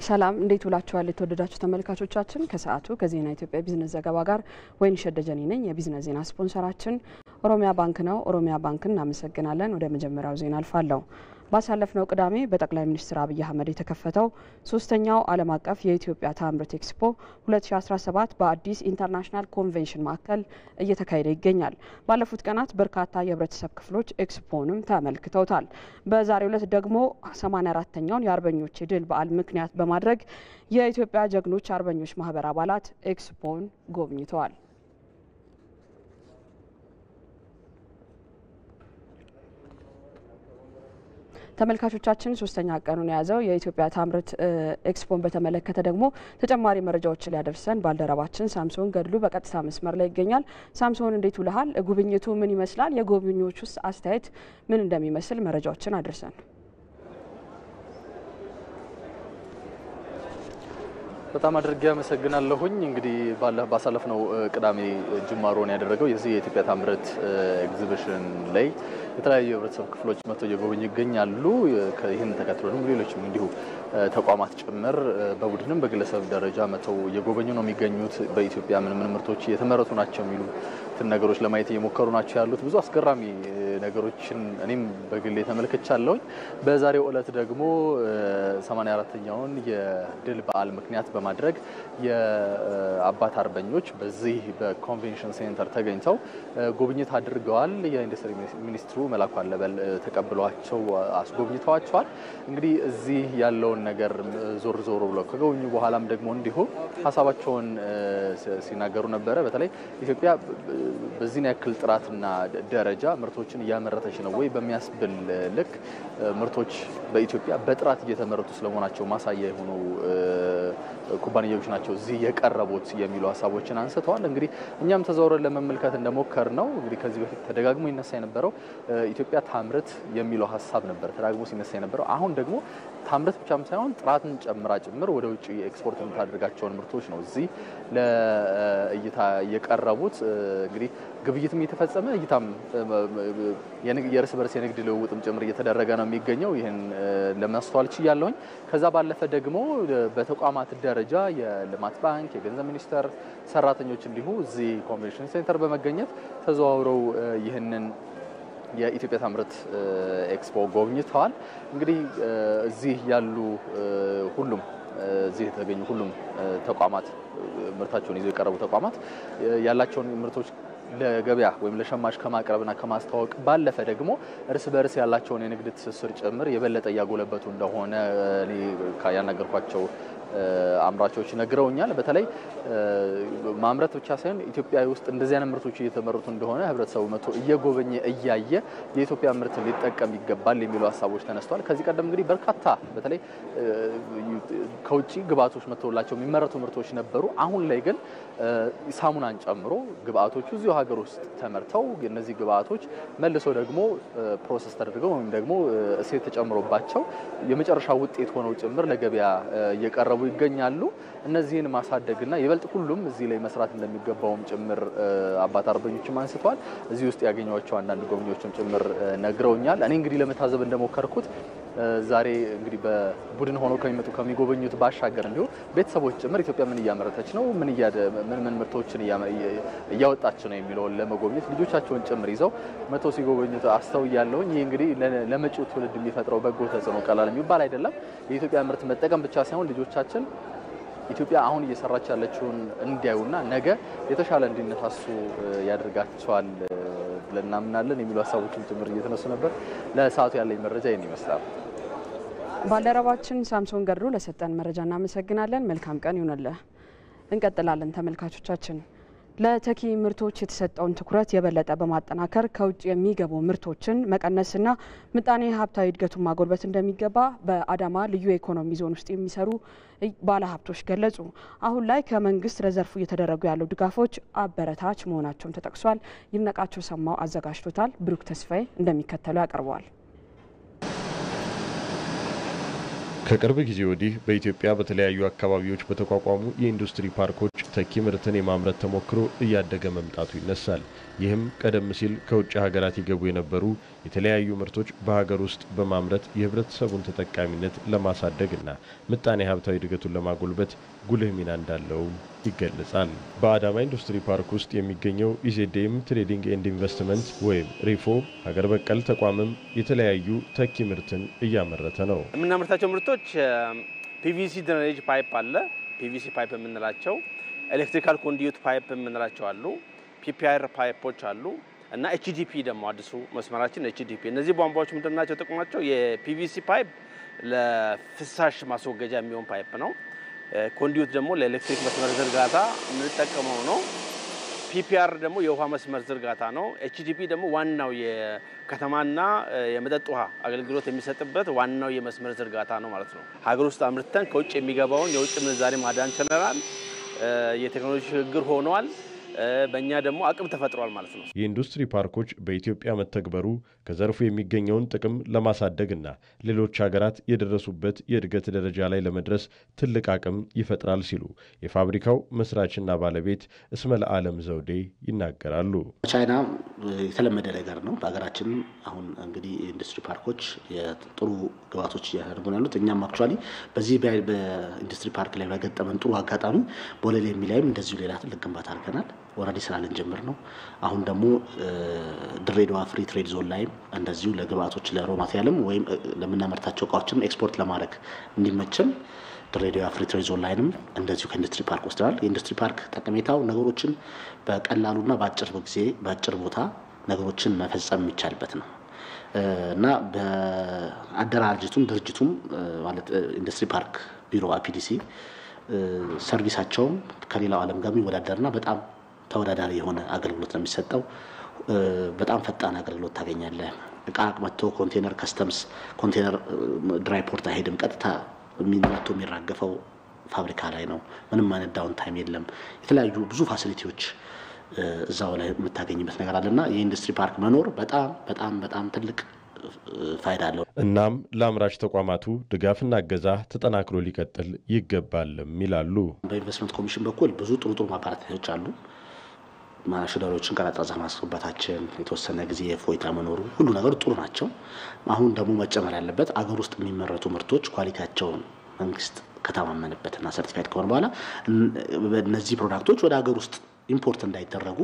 ሰላም እንዴት ውላችኋል የተወደዳችሁ ተመልካቾቻችን ከሰዓቱ ከዜና ኢትዮጵያ ቢዝነስ ዘገባ ጋር ወይንሸት ደጀኔ ነኝ የቢዝነስ ዜና ስፖንሰራችን ኦሮሚያ ባንክ ነው ኦሮሚያ ባንክን እናመሰግናለን ወደ መጀመሪያው ዜና አልፋለሁ ባሳለፍነው ቅዳሜ በጠቅላይ ሚኒስትር አብይ አህመድ የተከፈተው ሶስተኛው ዓለም አቀፍ የኢትዮጵያ ታምርት ኤክስፖ 2017 በአዲስ ኢንተርናሽናል ኮንቬንሽን ማዕከል እየተካሄደ ይገኛል ባለፉት ቀናት በርካታ የህብረተሰብ ክፍሎች ኤክስፖንም ተመልክተውታል በዛሬው ዕለት ደግሞ 84ኛውን የአርበኞች ድል በዓል ምክንያት በማድረግ የኢትዮጵያ ጀግኖች አርበኞች ማህበር አባላት ኤክስፖን ጎብኝተዋል ተመልካቾቻችን ሶስተኛ ቀኑን ያዘው የኢትዮጵያ ታምርት ኤክስፖን በተመለከተ ደግሞ ተጨማሪ መረጃዎችን ሊያደርሰን ባልደረባችን ሳምሶን ገድሉ በቀጥታ መስመር ላይ ይገኛል ሳምሶን እንዴት ውለሃል ጉብኝቱ ምን ይመስላል የጎብኚዎቹስ አስተያየት ምን እንደሚመስል መረጃዎችን አድርሰን በጣም አድርጌ አመሰግናለሁኝ እንግዲህ ባሳለፍነው ቅዳሜ ጅማሮን ያደረገው የዚህ የኢትዮጵያ ታምርት ኤግዚቢሽን ላይ የተለያዩ የህብረተሰብ ክፍሎች መጥተው እየጎበኙ ይገኛሉ ይህን ተከትሎ ደግሞ ሌሎችም እንዲሁ ተቋማት ጭምር በቡድንም በግለሰብ ደረጃ መጥተው እየጎበኙ ነው የሚገኙት በኢትዮጵያ ምን ምርቶች እየተመረቱ ናቸው የሚሉ ነገሮች ለማየት እየሞከሩ ናቸው ያሉት ብዙ አስገራሚ ነገሮችን እኔም በግሌ ተመልክቻለሁ በዛሬው ዕለት ደግሞ 84ኛውን የድል በዓል ምክንያት በማድረግ የአባት አርበኞች በዚህ በኮንቬንሽን ሴንተር ተገኝተው ጉብኝት አድርገዋል የኢንዱስትሪ ሚኒስትሩ መላኩ አለበል ተቀብሏቸው አስጎብኝተዋቸዋል እንግዲህ እዚህ ያለውን ነገር ዞር ብለው ከጎበኙ በኋላም ደግሞ እንዲሁ ሐሳባቸውን ሲናገሩ ነበር በተለይ ኢትዮጵያ በዚህ ያክል ጥራትና ደረጃ ምርቶችን ያመረተች ነው ወይ በሚያስብል ልክ ምርቶች በኢትዮጵያ በጥራት እየተመረቱ ስለሆናቸው ማሳያ የሆኑ ኩባንያዎች ናቸው እዚህ የቀረቡት የሚሉ ሐሳቦችን አንስተዋል እንግዲህ እኛም ተዘውረን ለመመልከት እንደሞከር ነው እንግዲህ ከዚህ በፊት ተደጋግሞ ይነሳ የነበረው ኢትዮጵያ ታምርት የሚለው ሐሳብ ነበር ተደጋግሞ ሲነሳ የነበረው አሁን ደግሞ ታምርት ብቻም ሳይሆን ጥራትን ጨምር ወደ ውጪ ኤክስፖርት የምታደርጋቸው ምርቶች ነው እዚህ ለእይታ የቀረቡት እንግዲህ ግብይትም እየተፈጸመ እይታም የርስ በርስ የንግድ ልውውጥም ጭምር እየተደረገ ነው የሚገኘው ይሄን ለማስተዋል ችያለሁኝ ከዛ ባለፈ ደግሞ በተቋማት ደረጃ የልማት ባንክ የገንዘብ ሚኒስቴር ሰራተኞች እንዲሁ እዚህ ኮንቬንሽን ሴንተር በመገኘት ተዘዋውረው ይህንን የኢትዮጵያ ታምርት ኤክስፖ ጎብኝተዋል እንግዲህ እዚህ ያሉ ሁሉም እዚህ የተገኙ ሁሉም ተቋማት ምርታቸውን ይዘው የቀረቡ ተቋማት ያላቸውን ምርቶች ለገበያ ወይም ለሸማች ከማቅረብና ከማስተዋወቅ ባለፈ ደግሞ እርስ በርስ ያላቸውን የንግድ ትስስር ጭምር የበለጠ ያጎለበቱ እንደሆነ እኔ ያናገርኳቸው አምራቾች ነግረውኛል በተለይ ማምረት ብቻ ሳይሆን ኢትዮጵያ ውስጥ እንደዚህ አይነት ምርቶች እየተመረቱ እንደሆነ ህብረተሰቡ መጥቶ እየጎበኘ እያየ የኢትዮጵያ ምርት ሊጠቀም ይገባል የሚሉ ሐሳቦች ተነስተዋል ከዚህ ቀደም እንግዲህ በርካታ በተለይ ከውጪ ግብአቶች መጥተውላቸው የሚመረቱ ምርቶች ነበሩ አሁን ላይ ግን ሳሙናን ጨምሮ ግብአቶቹ እዚሁ ሀገር ውስጥ ተመርተው እነዚህ ግብአቶች መልሶ ደግሞ ፕሮሰስ ተደርገው ወይም ደግሞ እሴት ተጨምሮባቸው የመጨረሻ ውጤት ሆነው ጭምር ለገበያ እየቀረቡ ይገኛሉ እነዚህን ማሳደግና ይበልጥ ሁሉም እዚህ ላይ መስራት እንደሚገባውም ጭምር አባት አርበኞችም አንስተዋል እዚህ ውስጥ ያገኘዋቸው አንዳንድ ጎብኚዎችም ጭምር ነግረውኛል እኔ እንግዲህ ለመታዘብ እንደሞከርኩት ዛሬ እንግዲህ በቡድን ሆኖ ከሚጎበኙት ባሻገር እንዲሁ ቤተሰቦች ጭምር ኢትዮጵያ ምን እያመረተች ነው ምን ምርቶችን እያወጣች ነው የሚለው ለመጎብኘት ልጆቻቸውን ጭምር ይዘው መቶ ሲጎበኙት አስተውያለሁኝ ይሄ እንግዲህ ለመጪው ትውልድ የሚፈጥረው በጎ ተጽዕኖ ቀላል የሚባል አይደለም የኢትዮጵያ ምርት መጠቀም ብቻ ሳይሆን ልጆቻችን ኢትዮጵያ አሁን እየሰራች ያለችውን እንዲያዩና ነገ የተሻለ እንዲነሳሱ ያደርጋቸዋል ለናምናለን የሚሉ ሐሳቦችን ጭምር እየተነሱ ነበር ለሰዓቱ ያለኝ መረጃ ይሄን ይመስላል ባልደረባችን ሳምሶን ገድሉ ለሰጠን መረጃ እናመሰግናለን መልካም ቀን ይሁንልህ እንቀጥላለን ተመልካቾቻችን ለተኪ ምርቶች የተሰጠውን ትኩረት የበለጠ በማጠናከር ከውጭ የሚገቡ ምርቶችን መቀነስና ምጣኔ ሀብታዊ እድገቱን ማጎልበት እንደሚገባ በአዳማ ልዩ ኢኮኖሚ ዞን ውስጥ የሚሰሩ ባለሀብቶች ገለጹ አሁን ላይ ከመንግስት ለዘርፉ እየተደረጉ ያለው ድጋፎች አበረታች መሆናቸውን ተጠቅሷል ይነቃቸው ሰማው አዘጋጅቶታል ብሩክ ተስፋዬ እንደሚከተለው ያቀርበዋል ከቅርብ ጊዜ ወዲህ በኢትዮጵያ በተለያዩ አካባቢዎች በተቋቋሙ የኢንዱስትሪ ፓርኮች ተኪ ምርትን የማምረት ተሞክሮ እያደገ መምጣቱ ይነሳል። ይህም ቀደም ሲል ከውጭ ሀገራት ይገቡ የነበሩ የተለያዩ ምርቶች በሀገር ውስጥ በማምረት የህብረተሰቡን ተጠቃሚነት ለማሳደግና ምጣኔ ሀብታዊ እድገቱን ለማጎልበት ጉልህ ሚና እንዳለው ይገለጻል። በአዳማ ኢንዱስትሪ ፓርክ ውስጥ የሚገኘው ኢዜድኤም ትሬዲንግ ኤንድ ኢንቨስትመንት ወይም ሪፎ ሀገር በቀል ተቋምም የተለያዩ ተኪ ምርትን እያመረተ ነው። የምናመርታቸው ምርቶች ፒቪሲ ድሬኔጅ ፓይፕ አለ፣ ፒቪሲ ፓይፕ የምንላቸው ኤሌክትሪካል ኮንዲዩት ፓይፕ የምንላቸው አሉ፣ ፒፒአር ፓይፖች አሉ እና ኤችዲፒ ደግሞ አዲሱ መስመራችን ኤችዲፒ። እነዚህ ቧንቧዎች ምንድናቸው ጥቅማቸው? የፒቪሲ ፓይፕ ለፍሳሽ ማስወገጃ የሚሆን ፓይፕ ነው። ኮንዲዩት ደግሞ ለኤሌክትሪክ መስመር ዝርጋታ የምንጠቀመው ነው። ፒፒአር ደግሞ የውሃ መስመር ዝርጋታ ነው። ኤችዲፒ ደግሞ ዋናው የከተማና የመጠጥ ውሃ አገልግሎት የሚሰጥበት ዋናው የመስመር ዝርጋታ ነው ማለት ነው። ሀገር ውስጥ አምርተን ከውጭ የሚገባውን የውጭ ምንዛሬ ማዳን ችለናል። የቴክኖሎጂ ሽግግር ሆኗል። በእኛ ደግሞ አቅም ተፈጥሯል ማለት ነው። የኢንዱስትሪ ፓርኮች በኢትዮጵያ መተግበሩ ከዘርፉ የሚገኘውን ጥቅም ለማሳደግና ሌሎች ሀገራት የደረሱበት የእድገት ደረጃ ላይ ለመድረስ ትልቅ አቅም ይፈጥራል ሲሉ የፋብሪካው መስራችና ባለቤት እስመለ ዓለም ዘውዴ ይናገራሉ። ቻይና የተለመደ ነገር ነው። በሀገራችን አሁን እንግዲህ ኢንዱስትሪ ፓርኮች የጥሩ ግባቶች ያደርጉ ያሉት እኛም አክቹአሊ በዚህ በኢንዱስትሪ ፓርክ ላይ በገጠመን ጥሩ አጋጣሚ ቦሌ የሚላይም እንደዚሁ ሌላ ትልቅ ግንባታ አድርገናል። ወራዲ ስራ ልንጀምር ነው። አሁን ደግሞ ድሬዳዋ ፍሪ ትሬድ ዞን ላይ እንደዚሁ ለግብአቶች ለሮ ማቴሪያልም ወይም ለምናመርታቸው እቃዎችን ኤክስፖርት ለማድረግ እንዲመቸን ድሬዳዋ ፍሪ ትሬድ ዞን ላይንም እንደዚሁ ከኢንዱስትሪ ፓርክ ወስደናል። የኢንዱስትሪ ፓርክ ጠቀሜታው ነገሮችን በቀላሉና በአጭር ቦታ ነገሮችን መፈጸም የሚቻልበት ነው እና በአደራጅቱም ድርጅቱም ማለት ኢንዱስትሪ ፓርክ ቢሮ አፒዲሲ ሰርቪሳቸውም ከሌላው ዓለም ጋር የሚወዳደርና በጣም ተወዳዳሪ የሆነ አገልግሎት ነው የሚሰጠው። በጣም ፈጣን አገልግሎት ታገኛለህ። እቃ መጥቶ ኮንቴነር ከስተምስ ኮንቴነር ድራይ ፖርት አይሄድም። ቀጥታ የሚራገፈው ፋብሪካ ላይ ነው። ምንም አይነት ዳውን ታይም የለም። የተለያዩ ብዙ ፋሲሊቲዎች እዛው ላይ የምታገኝበት ነገር አለና የኢንዱስትሪ ፓርክ መኖር በጣም ትልቅ ፋይዳ አለው። እናም ለአምራች ተቋማቱ ድጋፍና እገዛ ተጠናክሮ ሊቀጥል ይገባል ይላሉ። በኢንቨስትመንት ኮሚሽን በኩል ብዙ ጥሩ ማበረታቻዎች አሉ። ማሽነሪዎችን ቀረጻ ማስገባታችን የተወሰነ ጊዜ የፎይታ መኖሩ ሁሉ ነገር ጥሩ ናቸው። አሁን ደግሞ መጨመር ያለበት አገር ውስጥ የሚመረቱ ምርቶች ኳሊቲያቸውን መንግስት ከተማመነበትና ሰርቲፋይድ ከሆነ በኋላ እነዚህ ፕሮዳክቶች ወደ አገር ውስጥ ኢምፖርት እንዳይደረጉ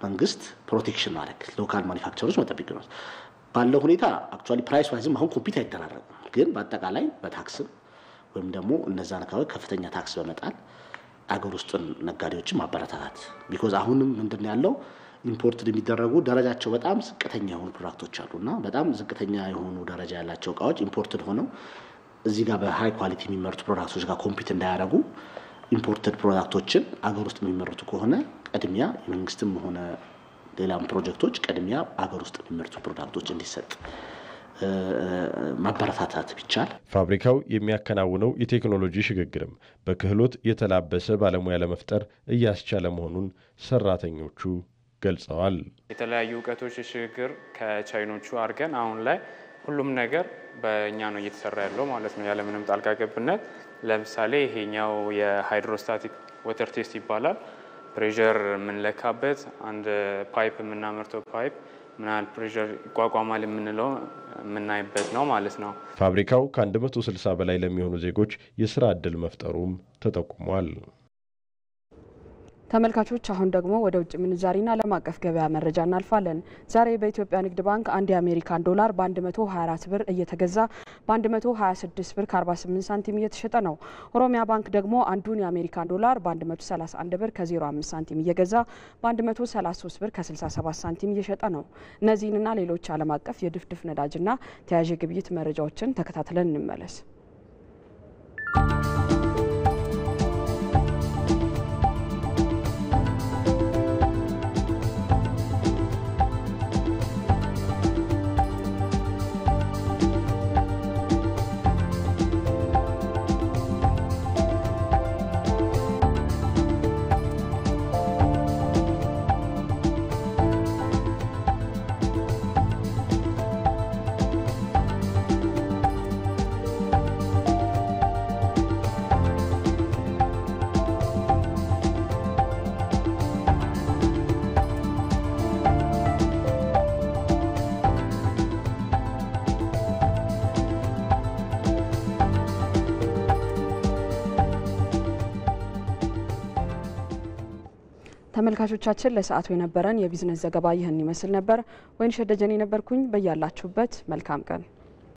መንግስት ፕሮቴክሽን ማድረግ ሎካል ማኒፋክቸሮች መጠበቅ ነው። ባለው ሁኔታ አክቹአሊ ፕራይስ ዋይዝም አሁን ኮምፒት አይደራረጉም። ግን በአጠቃላይ በታክስም ወይም ደግሞ እነዛን አካባቢ ከፍተኛ ታክስ በመጣል አገር ውስጥ ነጋዴዎችን ማበረታታት ቢኮዝ አሁንም ምንድነው ያለው ኢምፖርት የሚደረጉ ደረጃቸው በጣም ዝቅተኛ የሆኑ ፕሮዳክቶች አሉና በጣም ዝቅተኛ የሆኑ ደረጃ ያላቸው እቃዎች ኢምፖርትድ ሆነው እዚህ ጋር በሃይ ኳሊቲ የሚመረቱ ፕሮዳክቶች ጋር ኮምፒት እንዳያደርጉ ኢምፖርትድ ፕሮዳክቶችን አገር ውስጥ የሚመረቱ ከሆነ ቀድሚያ የመንግስትም ሆነ ሌላም ፕሮጀክቶች ቀድሚያ አገር ውስጥ የሚመረቱ ፕሮዳክቶች እንዲሰጥ ማበረታታት ቢቻል ፋብሪካው የሚያከናውነው የቴክኖሎጂ ሽግግርም በክህሎት የተላበሰ ባለሙያ ለመፍጠር እያስቻለ መሆኑን ሰራተኞቹ ገልጸዋል። የተለያዩ እውቀቶች ሽግግር ከቻይኖቹ አርገን አሁን ላይ ሁሉም ነገር በእኛ ነው እየተሰራ ያለው ማለት ነው ያለ ምንም ጣልቃ ገብነት። ለምሳሌ ይሄኛው የሃይድሮስታቲክ ወተር ቴስት ይባላል። ፕሬሸር የምንለካበት አንድ ፓይፕ የምናመርተው ፓይፕ ምን ያህል ፕሬሸር ይቋቋማል የምንለው የምናይበት ነው ማለት ነው። ፋብሪካው ከ160 በላይ ለሚሆኑ ዜጎች የስራ ዕድል መፍጠሩም ተጠቁሟል። ተመልካቾች አሁን ደግሞ ወደ ውጭ ምንዛሪና ዓለም አቀፍ ገበያ መረጃ እናልፋለን። ዛሬ በኢትዮጵያ ንግድ ባንክ አንድ የአሜሪካን ዶላር በ124 ብር እየተገዛ በ126 ብር ከ48 ሳንቲም እየተሸጠ ነው። ኦሮሚያ ባንክ ደግሞ አንዱን የአሜሪካን ዶላር በ131 ብር ከ05 ሳንቲም እየገዛ በ133 ብር ከ67 ሳንቲም እየሸጠ ነው። እነዚህንና ሌሎች ዓለም አቀፍ የድፍድፍ ነዳጅና ተያያዥ ግብይት መረጃዎችን ተከታትለን እንመለስ። ተመልካቾቻችን ለሰዓቱ የነበረን የቢዝነስ ዘገባ ይህን ይመስል ነበር። ወይንሸት ደጀኔ ነበርኩኝ። በያላችሁበት መልካም ቀን